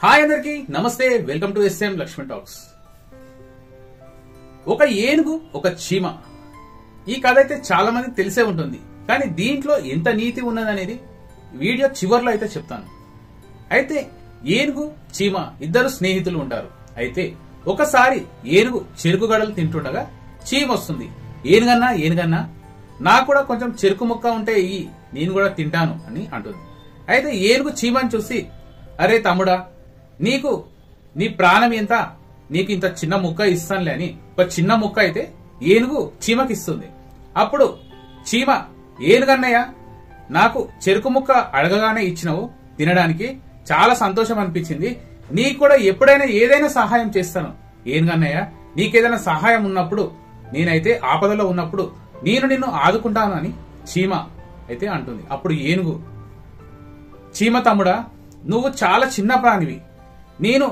Hi అందరికి నమస్తే, welcome to S M Lakshmi talks. ఒక ఏనుగు ఒక చీమ, ఈ కథ అయితే చాలా మందికి తెలిసే ఉంటుంది. కానీ దీంట్లో ఎంత నీతి ఉన్నదనేది వీడియో చివర్లో అయితే చెప్తాను. అయితే ఏనుగు చీమ ఇద్దరు స్నేహితులు ఉంటారు. అయితే ఒకసారి ఏనుగు చెరుకు గడలు తింటుండగా చీమ వస్తుంది. ఏనుగన్నా నాకు కూడా కొంచెం చెరుకు ముక్క ఉంటే నేను కూడా తింటాను అని అంటుంది. అయితే ఏనుగు చీమని చూసి, అరే తమ్ముడా, నీకు నీ ప్రాణం ఎంత, నీకు ఇంత చిన్న ముక్క ఇస్తానులే అని ఒక చిన్న ముక్క అయితే ఏనుగు చీమకిస్తుంది. అప్పుడు చీమ, ఏనుగన్నయ్య, నాకు చెరుకు ముక్క అడగగానే ఇచ్చినవు తినడానికి, చాలా సంతోషం అనిపించింది. నీకు కూడా ఎప్పుడైనా ఏదైనా సహాయం చేస్తాను ఏనుగన్నయ్య. నీకేదైనా సహాయం ఉన్నప్పుడు, నేనైతే ఆపదలో ఉన్నప్పుడు నేను నిన్ను ఆదుకుంటాను అని చీమ అయితే అంటుంది. అప్పుడు ఏనుగు, చీమ తమ్ముడా, నువ్వు చాలా చిన్న ప్రాణివి, నేను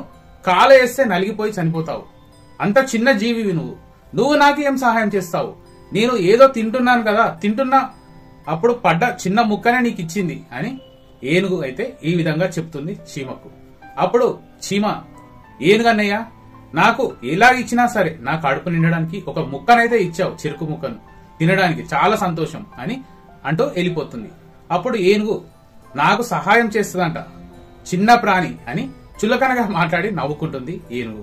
కాలు వేస్తే నలిగిపోయి చనిపోతావు. అంత చిన్న జీవివి నువ్వు నాకు ఏం సహాయం చేస్తావు? నేను ఏదో తింటున్నాను కదా, తింటున్నా అప్పుడు పడ్డ చిన్న ముక్కనే నీకు ఇచ్చింది అని ఏనుగు అయితే ఈ విధంగా చెప్తుంది చీమకు. అప్పుడు చీమ, ఏనుగన్నయ్య, నాకు ఎలా ఇచ్చినా సరే నా కడుపు నిండడానికి ఒక ముక్కనైతే ఇచ్చావు, చెరుకు ముక్కను తినడానికి, చాలా సంతోషం అని అంటూ వెళ్ళిపోతుంది. అప్పుడు ఏనుగు, నాకు సహాయం చేస్తుందంట చిన్న ప్రాణి అని చులకనగా మాట్లాడి నవ్వుకుంటుంది ఏనుగు.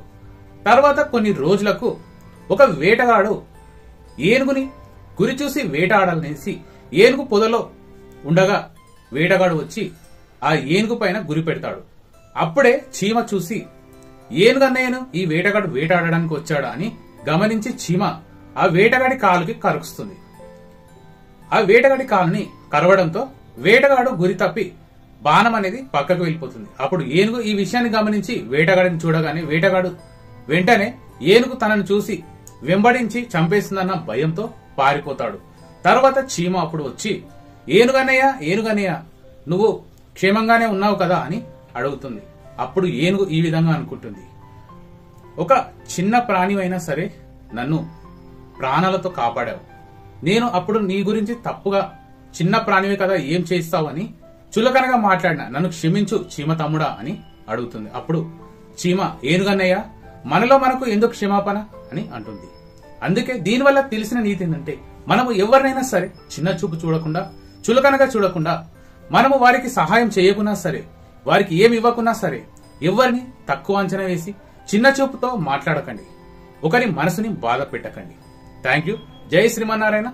తర్వాత కొన్ని రోజులకు ఒక వేటగాడు ఏనుగుని గురి చూసి వేటాడాలనేసి ఏనుగు పొదలో ఉండగా వేటగాడు వచ్చి ఆ ఏనుగు పైన గురి పెడతాడు. అప్పుడే చీమ చూసి, ఏనుగన్నయ్యను ఈ వేటగాడు వేటాడడానికి వచ్చాడా అని గమనించి చీమ ఆ వేటగాడి కాలుకి కరుస్తుంది. ఆ వేటగాడి కాలుని కరవడంతో వేటగాడు గురి తప్పి బాణం అనేది పక్కకు వెళ్ళిపోతుంది. అప్పుడు ఏనుగు ఈ విషయాన్ని గమనించి వేటగాడిని చూడగానే వేటగాడు వెంటనే ఏనుగు తనను చూసి వెంబడించి చంపేస్తుందన్న భయంతో పారిపోతాడు. తర్వాత చీమ అప్పుడు వచ్చి, ఏనుగన్నయ్య, నువ్వు క్షేమంగానే ఉన్నావు కదా అని అడుగుతుంది. అప్పుడు ఏనుగు ఈ విధంగా అనుకుంటుంది, ఒక చిన్న ప్రాణి అయినా సరే నన్ను ప్రాణాలతో కాపాడావు. నేను అప్పుడు నీ గురించి తప్పుగా, చిన్న ప్రాణివే కదా ఏం చేస్తావు అని చులకనగా మాట్లాడినా, నన్ను క్షమించు చీమ తమ్ముడా అని అడుగుతుంది. అప్పుడు చీమ, ఏనుగన్నయ్య, మనలో మనకు ఎందుకు క్షమాపణ అని అంటుంది. అందుకే దీనివల్ల తెలిసిన నీతి ఏంటంటే, మనము ఎవరినైనా సరే చిన్న చూపు చూడకుండా, చులకనగా చూడకుండా, మనము వారికి సహాయం చేయకున్నా సరే, వారికి ఏమి ఇవ్వకున్నా సరే, ఎవరిని తక్కువ అంచనా వేసి చిన్న చూపుతో మాట్లాడకండి, ఒకరి మనసుని బాధ పెట్టకండి. Thank you. జై శ్రీమన్నారాయణ.